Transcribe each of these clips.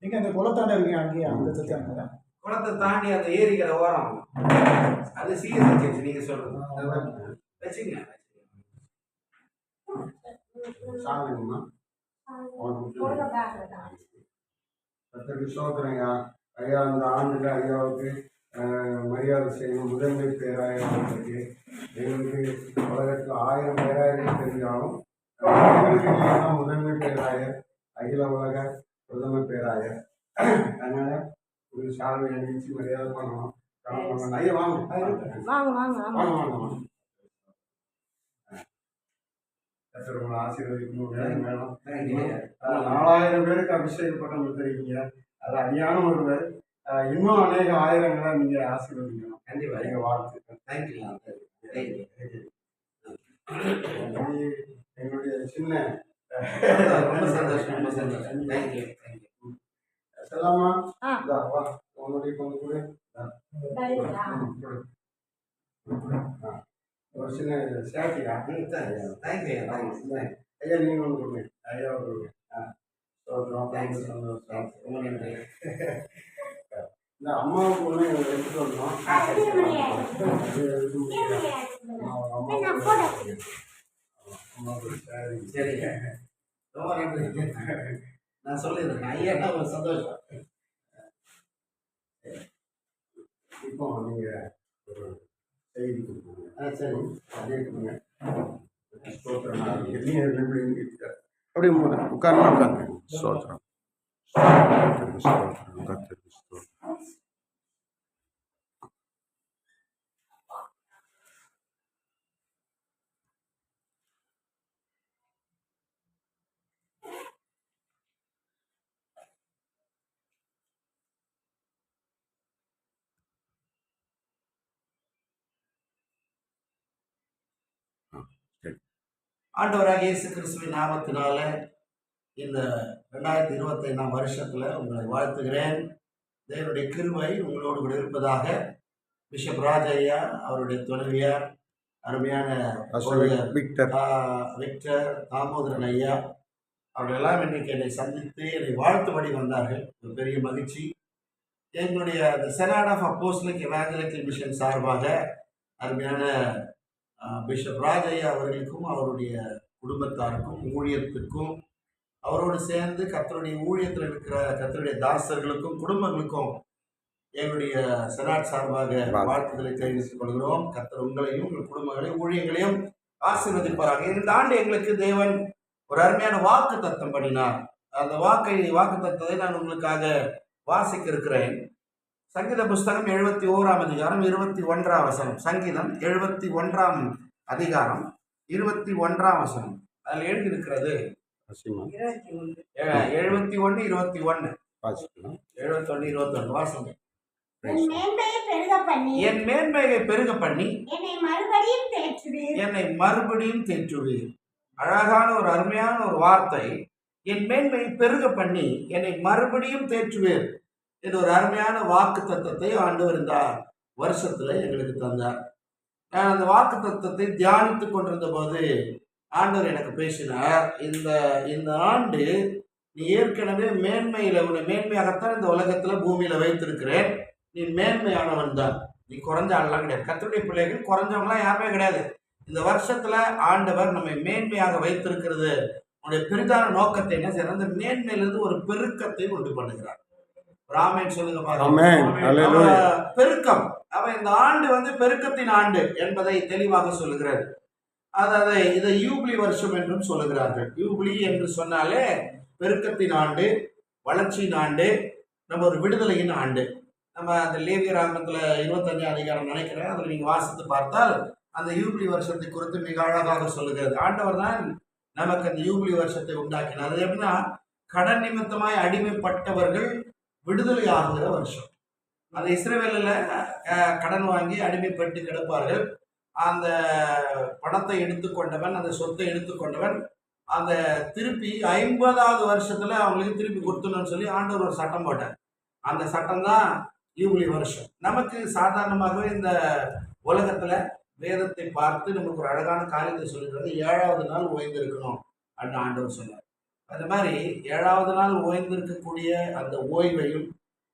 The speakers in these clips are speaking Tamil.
எங்க அந்த குளத்தாண்ட இருக்கீங்க அங்கேயே அந்த சத்தியாங்க குளத்தை தாண்டி அந்த ஏரிக்கிற ஓரம் அது சிஎஸ் நீங்க சொல்றது வச்சுங்க. சோதனையா ஐயா அந்த ஆண்டுல ஐயாவுக்கு மரியாதை செய்யணும். முதன்மை பேராயர்களுக்கு எங்களுக்கு உலகத்தில் 1000 பேராயர்கள் தெரிஞ்சாலும் எங்களுக்கு முதன்மை பேராயர், அகில உலக பிரதம பேராயர். அதனால ஒரு சால்வை அணிவிச்சு மரியாதை பண்ணணும். ஐயா வாங்க உங்களை ஆசீர்வதிக்கணும். வேணும் 4000 பேருக்கு அபிஷேக பட்டம் கொடுத்துருக்கீங்க. அது அடியான ஒருவர். இன்னும் அநேக ஆயிரங்களை நீங்க ஆசீர்வதிக்கணும். கண்டிப்பா எங்க வாழ்த்து. எங்களுடைய சின்ன செல்லாமா உன்னுடைய கொண்டு கூட ஒரு சின்ன சேஃப்டியா. ஐயா நீங்க ஒன்று கொடுங்க. ஐயா ஒரு சந்தோஷம். ரொம்ப நன்றி. இந்த அம்மாவுக்கு ஒன்று எடுத்துட்டு வந்தோம். அம்மாவுக்கு சரிங்க, ரொம்ப நன்றி. நான் சொல்லிடுறேன் ஐயா ஒரு சந்தோஷம். இப்போ நீங்க ஒரு செய்தி கொடுக்குங்க. சரி அதே கொடுங்க. அப்படியே உட்கார்ந்து உட்காந்து ஸ்தோத்திரம் ஆண்டவராக இயேசு கிறிஸ்துவின் நாமத்தினால இந்த 2025ஆம் வருஷத்துல உங்களை வாழ்த்துகிறேன். தேவனுடைய கிருபை உங்களோடு கூட இருப்பதாக. பிஷப் ராஜையா, அவருடைய துணைவியார், அருமையான விக்டர் தாமோதரன் ஐயா அவர்களெல்லாம் இன்றைக்கு என்னை சந்தித்து என்னை வாழ்த்துபடி வந்தார்கள். ஒரு பெரிய மகிழ்ச்சி. எங்களுடைய synod of apostolic evangelical mission சார்பாக அருமையான பிஷப் ராஜையா அவர்களுக்கும் அவருடைய குடும்பத்தாருக்கும் ஊழியத்துக்கும் அவரோடு சேர்ந்து கர்த்தருடைய ஊழியத்தில் இருக்கிற கர்த்தருடைய தாசர்களுக்கும் குடும்பங்களுக்கும் எங்களுடைய செனாட் சார்பாக வாழ்த்துக்களை தெரிவித்துக் கொள்கிறோம். கர்த்தர் உங்களையும் உங்கள் குடும்பங்களையும் ஊழியங்களையும் ஆசீர்வதிப்பாராக. இந்த ஆண்டு எங்களுக்கு தேவன் ஒரு அருமையான வாக்கு தத்தம் பண்ணினார். அந்த வாக்கு தத்தத்தை நான் உங்களுக்காக வாசிக்க இருக்கிறேன். சங்கீத புஸ்தகம் 71ஆம் அதிகாரம் 21ஆம் வசனம். சங்கீதம் 71ஆம் அதிகாரம் 21ஆம் வசனம். அதில் எழுதியிருக்கிறது 71 21 வாசம். என் மேன்மையை பெருக பண்ணி என்னை மறுபடியும் தேற்றுவீர். அழகான ஒரு அருமையான ஒரு வார்த்தை. என் மேன்மையை பெருக பண்ணி என்னை மறுபடியும் தேற்றுவீர் என்று ஒரு அருமையான வாக்கு தத்தத்தை ஆண்டவர் இந்த வருஷத்துல எங்களுக்கு தந்தார். நான் அந்த வாக்கு தத்தத்தை தியானித்துக் கொண்டிருந்த போது ஆண்டவர் எனக்கு பேசினார். இந்த ஆண்டு நீ ஏற்கனவே மேன்மையில உன்னை மேன்மையாகத்தான் இந்த உலகத்துல பூமியில வைத்திருக்கிறேன். நீ மேன்மையானவன் தான். நீ குறைஞ்ச ஆள்லாம் கிடையாது. கர்த்தருடைய பிள்ளைகள் குறைஞ்சவங்களாம் யாருமே கிடையாது. இந்த வருஷத்துல ஆண்டவர் நம்மை மேன்மையாக வைத்திருக்கிறது உன்னுடைய பெரிதான நோக்கத்தை என்ன செய்யறது? அந்த மேன்மையிலிருந்து ஒரு பெருக்கத்தை உண்டு பண்ணுகிறார். ராமன் சொல்லுங்க பாருங்க. பெருக்கம். அவன் இந்த ஆண்டு பெருக்கத்தின் ஆண்டு என்பதை தெளிவாக சொல்லுகிறார். அதாவது இதை யூபிலி வருஷம் என்றும் சொல்லுகிறார்கள். யூபிலி என்று சொன்னாலே பெருக்கத்தின் ஆண்டு, வளர்ச்சியின் ஆண்டு, நம்ம ஒரு விடுதலையின் ஆண்டு. நம்ம அந்த லேவியர் ஆகமத்துல 25ஆம் அதிகாரம் நினைக்கிறேன், அதில் நீங்க வாசித்து பார்த்தால் அந்த யூபிலி வருஷத்தை குறித்து மிக அழகாக சொல்லுகிறது. ஆண்டவர் தான் நமக்கு அந்த யூபிலி வருஷத்தை உண்டாக்கினார். அது எப்படின்னா, கடன் நிமித்தமாய் அடிமைப்பட்டவர்கள் விடுதலை ஆகுகிற வருஷம். அந்த இஸ்ரவேலில் கடன் வாங்கி அடிமைப்பட்டு கிடப்பார்கள். அந்த பணத்தை எடுத்துக்கொண்டவன், அந்த சொத்தை எடுத்துக்கொண்டவன் அந்த திருப்பி 50வது வருஷத்துல அவங்களுக்கு திருப்பி கொடுத்துணும்னு சொல்லி ஆண்டவர் ஒரு சட்டம் போட்டார். அந்த சட்டம் தான் யூபிலி வருஷம். நமக்கு சாதாரணமாகவே இந்த உலகத்துல வேதத்தை பார்த்து நமக்கு ஒரு அழகான காரியத்தை சொல்லிக்கிறது. 7வது நாள் ஓய்ந்திருக்கணும் அப்படின்னு ஆண்டவர் சொன்னார். அந்த மாதிரி 7வது நாள் ஓய்ந்திருக்கக்கூடிய அந்த ஓய்வையும்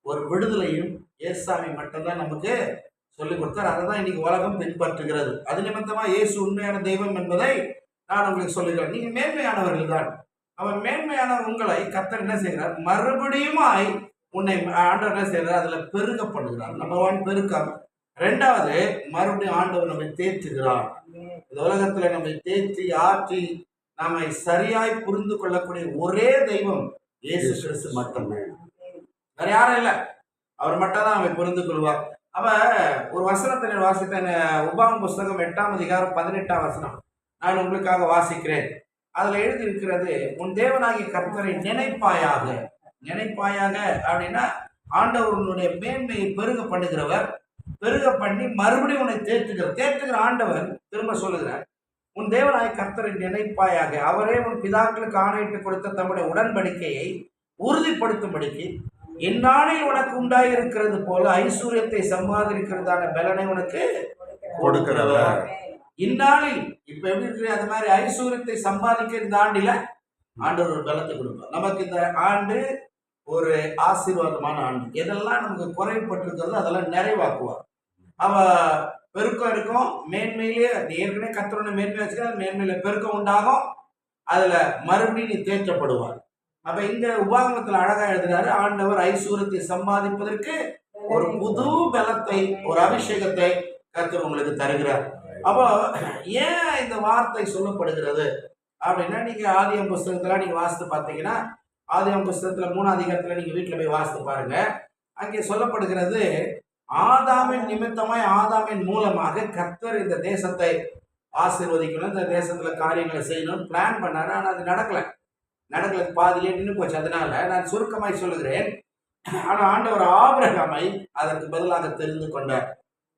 ஒரு விடுதலையும் ஏசாமி மட்டும்தான் நமக்கு சொல்லிக் கொடுத்தார். அதை தான் இன்னைக்கு உலகம் பின்பற்றுகிறது. அது நிமித்தமா இயேசு உண்மையான தெய்வம் என்பதை நான் உங்களுக்கு சொல்லுகிறேன். நீங்க மேன்மையானவர்கள் தான். அவன் மேன்மையான உங்களை கர்த்தர் என்ன செய்கிறார்? மறுபடியுமாய் உன்னை ஆண்டவர் என்ன செய்கிறார்? அதுல பெருக பண்ணுகிறார். நம்பர் 1 பெருக்கம். 2வது மறுபடியும் ஆண்டவர் நம்மை தேற்றுகிறார். இந்த உலகத்துல நம்மை தேற்றி ஆற்றி நம்மை சரியாய் புரிந்து கொள்ளக்கூடிய ஒரே தெய்வம் இயேசு கிறிஸ்து மட்டுமே. வேற யாரும் இல்லை. அவர் மட்டும் தான் நம்மை புரிந்து கொள்வார். அவ ஒரு வசனத்தை வாசித்தேன். உபாகமம் புஸ்தகம் 8ஆம் அதிகாரம் 18ஆம் வசனம் நான் உங்களுக்காக வாசிக்கிறேன். அதுல எழுதி இருக்கிறது, உன் தேவனாகிய கர்த்தரை நினைப்பாயாக. நினைப்பாயாக அப்படின்னா ஆண்டவர்களுடைய மேன்மையை பெருக பண்ணுகிறவர், பெருக பண்ணி மறுபடியும் உன்னை தேற்றுகிற ஆண்டவர் திரும்ப சொல்லுகிறார், உன் தேவனாகிய கர்த்தரை நினைப்பாயாக. அவரே உன் பிதாக்களுக்கு ஆணையிட்டு கொடுத்த தம்முடைய உடன்படிக்கையை உறுதிப்படுத்தும்படிக்கு இந்நாளில் உனக்கு உண்டாயிருக்கிறது போல ஐஸ்வர்யத்தை சம்பாதிக்கிறதான பலனை உனக்கு கொடுக்கிறவர். இந்நாளில் இப்ப எப்படி இருக்கிற அது மாதிரி ஐஸ்வர்யத்தை சம்பாதிக்க இந்த ஆண்டில ஆண்டவர் ஒரு பலத்தை கொடுப்பார். நமக்கு இந்த ஆண்டு ஒரு ஆசீர்வாதமான ஆண்டு. எதெல்லாம் நமக்கு குறைப்பட்டிருக்கிறதோ அதெல்லாம் நிறைவாக்குவார். அவ பெருக்கம் இருக்கும். மேன்மையிலே ஏற்கனவே கர்த்தருடைய மேன்மை வச்சுக்க, மேன்மையில பெருக்கம் உண்டாகும். அதுல மறுபடியும் நீ தேற்றப்படுவார். அப்ப இந்த உபாகமத்துல அழகா எழுதுறாரு, ஆண்டவர் ஐஸ்வர்யத்தை சம்பாதிப்பதற்கு ஒரு புது பலத்தை, ஒரு அபிஷேகத்தை கர்த்தர் உங்களுக்கு தருகிறார். அப்போ ஏன் இந்த வார்த்தை சொல்லப்படுகிறது அப்படின்னா, நீங்க ஆதியாகமம் புஸ்தகத்துல நீங்க வாசித்து பார்த்தீங்கன்னா, ஆதியாகமம் புஸ்தகத்துல 3ஆம் அதிகாரத்துல நீங்க வீட்டுல போய் வாசித்து பாருங்க. அங்கே சொல்லப்படுகிறது, ஆதாமின் நிமித்தமாய் ஆதாமின் மூலமாக கர்த்தர் இந்த தேசத்தை ஆசீர்வதிக்கணும், இந்த தேசத்துல காரியங்களை செய்யணும் பிளான் பண்ணாரு. ஆனா அது நடக்கல. பாதியிலே நின்று போச்சு. அதனால நான் சுருக்கமாய் சொல்லுகிறேன். ஆனா ஆண்டவர் ஆபிரகாமை அதற்கு பதிலாக தெரிந்து கொண்டார்.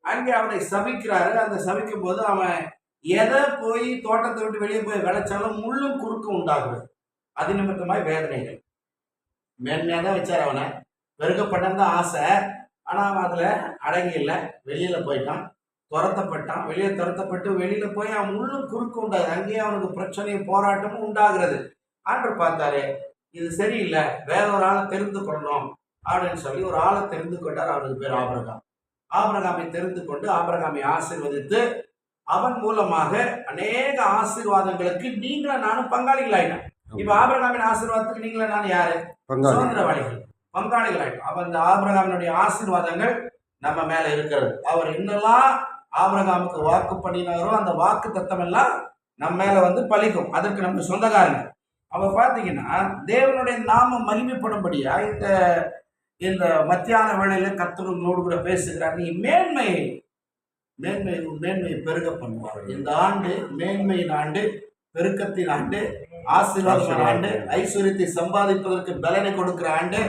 அங்கே அவனை சபிக்கிறாரு. அந்த சபிக்கும் போது அவன் எதை போய் தோட்டத்தை விட்டு வெளியே போய் விளைச்சாலும் முள்ளும் குறுக்கு உண்டாகுது. அது நிமித்தமாய் வேதனைகள். மேன்மையா தான் வச்சார். அவனை பெருக்கப்பட்டதான் ஆசை. ஆனா அவன் அதுல அடங்கி இல்லை. வெளியில போயிட்டான், துரத்தப்பட்டான். வெளியே துரத்தப்பட்டு வெளியில போய் அவன் முள்ளும் குறுக்கு உண்டாகுது. அங்கேயே அவனுக்கு பிரச்சனையும் போராட்டமும் உண்டாகிறது. ஆண்டவர் பார்த்தாரு, இது சரியில்லை, வேற ஒரு ஆளை தெரிந்து கொள்ளணும் அப்படின்னு சொல்லி ஒரு ஆளை தெரிந்து கொண்டார். அவனுக்கு பேர் ஆபிரகாம். ஆபிரகாமை தெரிந்து கொண்டு ஆபிரகாமை ஆசீர்வதித்து அவன் மூலமாக அநேக ஆசீர்வாதங்களுக்கு நீங்களும் நானும் பங்காளிகள் ஆயிட்டோம். இப்ப ஆபிரகாமின் ஆசீர்வாதத்துக்கு நீங்களும் நான் யாரு? சுதந்திரவாளிகள், பங்காளிகள் ஆயிட்டோம். அப்ப இந்த ஆபிரகாமினுடைய ஆசீர்வாதங்கள் நம்ம மேல இருக்கிறது. அவர் என்னெல்லாம் ஆபிரகாமுக்கு வாக்கு பண்ணினாரோ அந்த வாக்கு தத்தம் எல்லாம் நம்ம மேல பலிக்கும். அதற்கு நம்ம சொந்தக்காரங்க. அவ பார்த்தீங்கன்னா தேவனுடைய நாமம் மகிமைப்படும்படியா இந்த மத்தியான வேளையில கர்த்தரோடு கூட பேசுகிறார். நீ மேன்மையை பெருக பண்ணுவார். இந்த ஆண்டு மேன்மையின் ஆண்டு, பெருக்கத்தின் ஆண்டு, ஆசீர்வாதமான ஆண்டு, ஐஸ்வர்யத்தை சம்பாதிப்பதற்கு பலனை கொடுக்கிற ஆண்டு,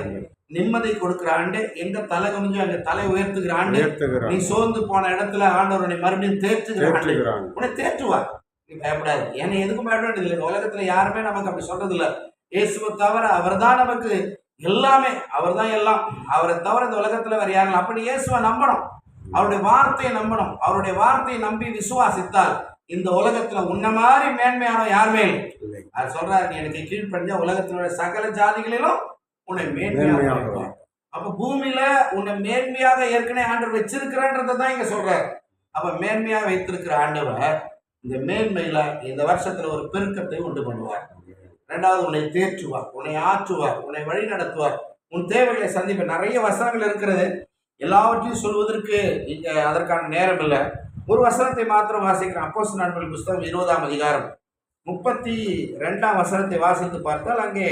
நிம்மதி கொடுக்கிற ஆண்டு, எங்க தலை குனிஞ்சு அங்க தலை உயர்த்துகிற ஆண்டு, நீ சோர்ந்து போன இடத்துல ஆண்டவரை மறுபடியும் தேற்றுகிற ஆண்டு. உன்னை தேற்றுவார். நீ பயப்படாது. ஏன்னா எதுக்கும் பயப்பட வேண்டியது இல்லை. உலகத்துல யாருமே நமக்கு அப்படி சொல்றது இல்லை. இயேசுவை தவிர அவர் தான் நமக்கு எல்லாமே. அவர் தான் எல்லாம். அவரை தவிர இந்த உலகத்துல வேற யாரும். அப்படி இயேசுவை நம்பணும், அவருடைய வார்த்தையை நம்பணும். அவருடைய வார்த்தையை நம்பி விசுவாசித்தால் இந்த உலகத்துல உன்ன மாதிரி மேன்மையான யாருமே இல்லை. அது சொல்றாரு, நீ எனக்கு கீழ்ப்படிஞ்ச உலகத்தினுடைய சகல ஜாதிகளிலும் உன்னை மேன்மையாக. அப்ப பூமியில உன்னை மேன்மையாக ஏற்கனவே ஆண்டவர் வச்சிருக்கிறன்றதை தான் இங்க சொல்றாரு. அப்ப மேன்மையாக வைத்திருக்கிற ஆண்டவர் இந்த மேன்மையில இந்த வருஷத்துல ஒரு பெருக்கத்தை உண்டு பண்ணுவார். 2வது உன்னை தேற்றுவார், உன்னை ஆற்றுவார், உன்னை வழி நடத்துவார், உன் தேவைகளை சந்திப்பார். நிறைய வசனங்கள் இருக்கிறது. எல்லாவற்றையும் சொல்வதற்கு இங்க அதற்கான நேரம் இல்லை. ஒரு வசனத்தை மாத்திரம் வாசிக்கிறேன். அப்போஸ்தலர் நடபடிகள் புஸ்தகம் 20ஆம் அதிகாரம் 32ஆம் வசனத்தை வாசித்து பார்த்தால் அங்கே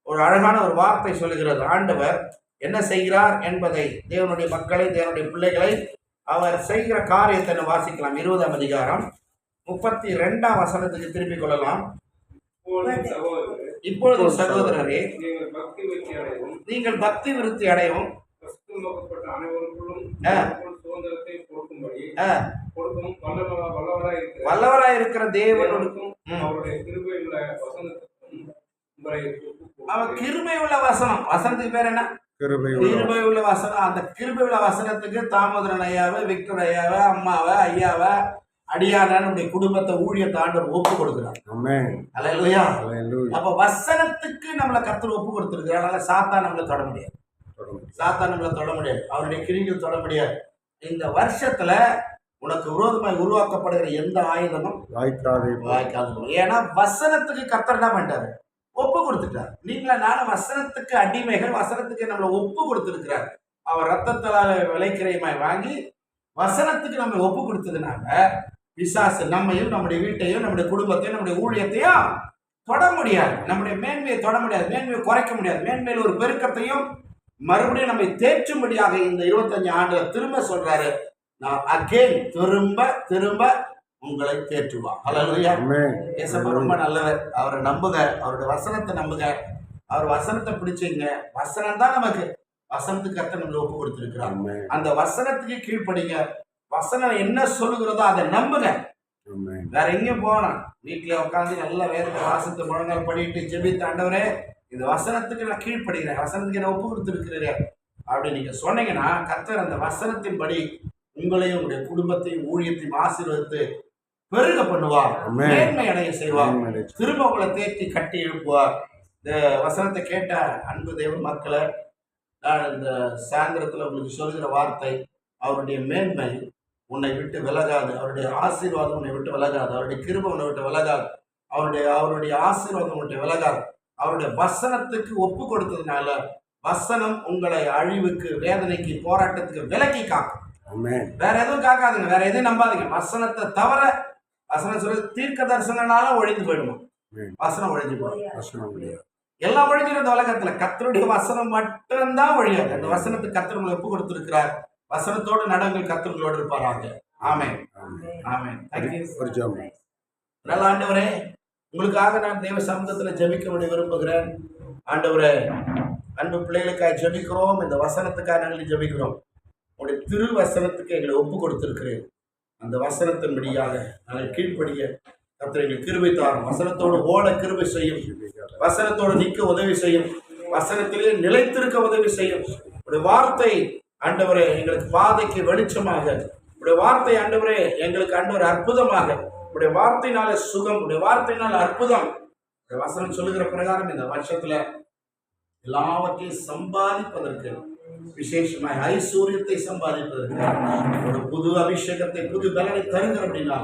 ஒரு அழகான ஒரு வார்த்தை சொல்லுகிறது. ஆண்டவர் என்ன செய்கிறார் என்பதை, தேவனுடைய மக்களை, தேவனுடைய பிள்ளைகளை, அவர் செய்கிற காரியத்தை வாசிக்கலாம். 20ஆம் அதிகாரம் 32ஆம் வசனத்துக்கு திரும்பிக் கொள்ளலாம். இப்பொழுது சகோதரரே, நீங்கள் பக்தி விருத்தி அடையவும் வல்லவராய் இருக்கிற தேவனுக்கும் அவன் கிருபை உள்ள வசனம். வசனத்துக்கு பேர் என்ன? கிருபை உள்ள வசனம். அந்த கிருபை உள்ள வசனத்துக்கு தாமோதரன் ஐயாவை, விக்டர் ஐயாவை, அம்மாவை, ஐயாவை, அடியான நம்முடைய குடும்பத்தை ஊழியத்தை ஆண்டவர் ஒப்பு கொடுக்கிறார். ஆமென். அல்லேலூயா. ஹல்லேலூயா. அப்ப வசனத்துக்கு நம்மளை கர்த்தர் ஒப்பு கொடுத்திருக்கிறார். அதனால சாத்தான் நம்மளை தொட முடியாது. சாத்தான் நம்மளை தொட முடியாது. அவருடைய கிரிகள் தொட முடியாது. இந்த வருஷத்துல உனக்கு விரோதமாய் உருவாக்கப்படுகிற எந்த ஆயுதமும் வாய்க்காது. ஏன்னா வசனத்துக்கு கர்த்தர் என்ன பண்ணிட்டாரு? ஒப்பு கொடுத்துட்டார். நீங்களா நானும் வசனத்துக்கு அடிமைகள். வசனத்துக்கு நம்மளை ஒப்பு கொடுத்திருக்கிறார். அவர் ரத்தத்தால விலைக்கிரயமாய் வாங்கி வசனத்துக்கு நம்ம ஒப்பு கொடுத்ததுனால பிசாசு நம்மையும் நம்முடைய வீட்டையும் நம்முடைய குடும்பத்தையும் நம்முடைய ஊழியத்தையும் தொட முடியாது. நம்முடைய மேன்மையை தொட முடியாது. மேன்மையை குறைக்க முடியாது. மேன்மையில் ஒரு பெருக்கத்தையும் மறுபடியும் நம்மை தேற்றும்படியாக இந்த 25 ஆண்டுல திரும்ப சொல்றாரு, நான் அகெயின் திரும்ப திரும்ப உங்களை தேற்றுவா. அல்லேலூயா. ஏசப்பா ரொம்ப நல்லவர். அவரை நம்புங்க. அவருடைய வசனத்தை நம்புங்க. அவர் வசனத்தை பிடிச்சிங்க. வசனம் தான் நமக்கு. வசனத்துக்கு கர்த்தர் நம்மளை ஒப்பு கொடுத்திருக்கிறார். அந்த வசனத்துக்கு கீழ்ப்படிங்க. வசனம் என்ன சொல்லுகிறதோ அதை நம்புங்க. வேற எங்கேயும் போனா வீட்டுல உட்காந்து நல்ல வேதத்தை வாசத்தை முழங்கால் படிட்டு ஜெபித்து, ஆண்டவரே இந்த வசனத்துக்கு நான் கீழ்ப்படுகிறேன், வசனத்துக்கு என்ன ஒப்பு கொடுத்திருக்கிறேன் அப்படின்னு நீங்க சொன்னீங்கன்னா கர்த்தர் அந்த வசனத்தின்படி உங்களையும் உங்களுடைய குடும்பத்தையும் ஊழியத்தையும் ஆசீர்வதித்து பெருக பண்ணுவார். மேன்மை அடைய செய்வார். திரும்ப உங்களை தேற்றி கட்டி எழுப்புவார். இந்த வசனத்தை கேட்ட அன்பு தேவ மக்களை, நான் இந்த சாயந்தரத்தில் உங்களுக்கு சொல்கிற வார்த்தை, அவருடைய மேன்மை உன்னை விட்டு விலகாது. அவருடைய ஆசீர்வாதம் உன்னை விட்டு விலகாது. அவருடைய கிருபை உன்னை விட்டு விலகாது. அவருடைய ஆசீர்வாதம் உன்னை விலகாது. அவருடைய வசனத்துக்கு ஒப்பு கொடுத்ததுனால வசனம் உங்களை அழிவுக்கு, வேதனைக்கு, போராட்டத்துக்கு விலக்கி காக்கும். வேற எதுவும் காக்காதுங்க. வேற எதுவும் நம்பாதீங்க. வசனத்தை தவிர வசனம் சொல்றது தீர்க்க தரிசனால ஒழிந்து போயிடுமா? வசனம் ஒழிஞ்சு போயிடும். எல்லாம் ஒழிஞ்சிடும் இந்த உலகத்துல. கர்த்தருடைய வசனம் மட்டும்தான் ஒழியாது. அந்த வசனத்துக்கு கர்த்தர் உங்களை ஒப்பு கொடுத்திருக்கிறார். வசனத்தோடு நடங்கள். கர்த்தர்களோடு இருப்பாராங்க. ஆமென். ஆமென். நல்ல ஆண்டவரே, உங்களுக்காக நான் தேவ சமூகத்துல ஜெபிக்க விரும்புகிறேன். ஆண்டவரே, அன்பு பிள்ளைகளுக்காக ஜெபிக்கிறோம். இந்த வசனத்துக்காக நாங்கள் ஜெபிக்கிறோம். உங்களுடைய திரு வசனத்துக்கு எங்களை ஒப்பு கொடுத்திருக்கிறேன். அந்த வசனத்தின்படியாக நாங்கள் கீழ்ப்படிய கர்த்தர் எங்களுக்கு கிருபை தாரும். வசனத்தோடு ஓட கிருபை செய்யும். வசனத்தோடு நிற்க உதவி செய்யும். வசனத்திலே நிலைத்திருக்க உதவி செய்யும். உடைய வார்த்தை ஆண்டவரே எங்களுக்கு பாதைக்கு வெளிச்சமாக, உடைய வார்த்தை ஆண்டவரே எங்களுக்கு ஆண்டவர் அற்புதமாக, உடைய வார்த்தையினால சுகம், உடைய வார்த்தையினால அற்புதம். உடைய வசனம் சொல்லுகிற பிரகாரம் இந்த வருஷத்துல எல்லாவற்றையும் சம்பாதிப்பதற்கு, விசேஷமாய் ஐஸ்வர்யத்தை சம்பாதிப்பதற்கு, ஒரு புது அபிஷேகத்தை, புது பலனை தருகிற அப்படின்னா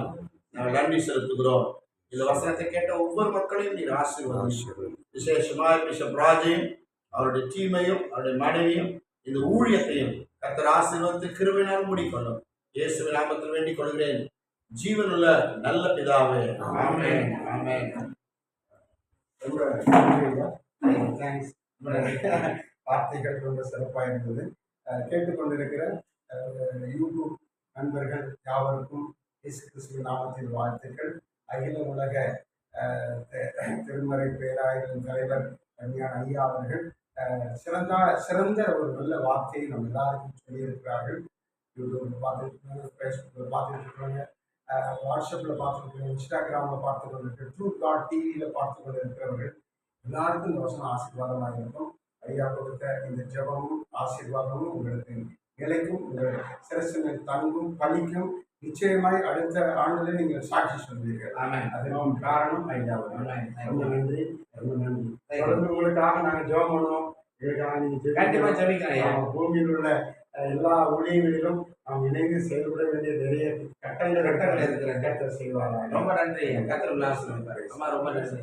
நாங்கள் நன்றி செலுத்துகிறோம். இந்த வசனத்தை கேட்ட ஒவ்வொரு மக்களையும் நீர் ஆசீர்வதியும். விசேஷமாய் பிஷப் ராஜையும் அவருடைய டீமையும் அவருடைய மனைவியும் இந்த ஊழியத்தையும் கர்த்தர் ஆசீர்வதித்து கிருபையினால் மூடிக்கொள்ளும். இயேசுவின் நாமத்தில் வேண்டிக் கொள்கிறேன், ஜீவனுள்ள நல்ல பிதாவே. ஆமென். ஆமென். வார்த்தைகள் ரொம்ப சிறப்பாக இருந்தது. கேட்டுக்கொண்டிருக்கிற யூடியூப் நண்பர்கள் யாவருக்கும் இயேசு கிறிஸ்துவின் நாமத்தில் வாழ்த்துக்கள். அகில உலக திருமறை பேராயரின் தலைவர் கன்னியான் ஐயா அவர்கள் சிறந்த ஒரு நல்ல வார்த்தையை நம்ம எல்லாருக்கும் சொல்லியிருக்கிறார்கள். யூடியூப்ல பார்த்துட்டு இருக்காங்க, ஃபேஸ்புக்கில் பார்த்துட்டு இருக்காங்க, வாட்ஸ்அப்பில் பார்த்துருக்காங்க, இன்ஸ்டாகிராமில் பார்த்து கொண்டிருக்கிற ட்ரூத் காட் டிவியில் பார்த்து கொண்டு இருக்கிறவர்கள் எல்லாருக்கும் இந்த வசனம் ஆசீர்வாதமாக இருக்கும். ஐயா கொடுத்த இந்த ஜெபமும் ஆசீர்வாதமும் உங்களுக்கு நிலைக்கும், உங்கள் சிரசில் தங்கும், பலிக்கும். நிச்சயமாய் அடுத்த ஆண்டுல நீங்கள் சாட்சி சொல்வீர்கள். அதற்கு காரணம் ஐயா. ரொம்ப நன்றி, ரொம்ப நன்றி. தொடர்ந்து உங்களுக்காக நாங்கள் ஜெபம் பண்ணுவோம். எங்களுக்காக நீங்கள் பூமியில் உள்ள எல்லா ஊழியர்களிலும் நாம் இணைந்து செயல்பட வேண்டிய நிறைய கட்டங்கள் இருக்கிற கட்டத்தை செய்வாங்க. ரொம்ப நன்றி. கர்த்தர் உல்லாசம். ரொம்ப நன்றி.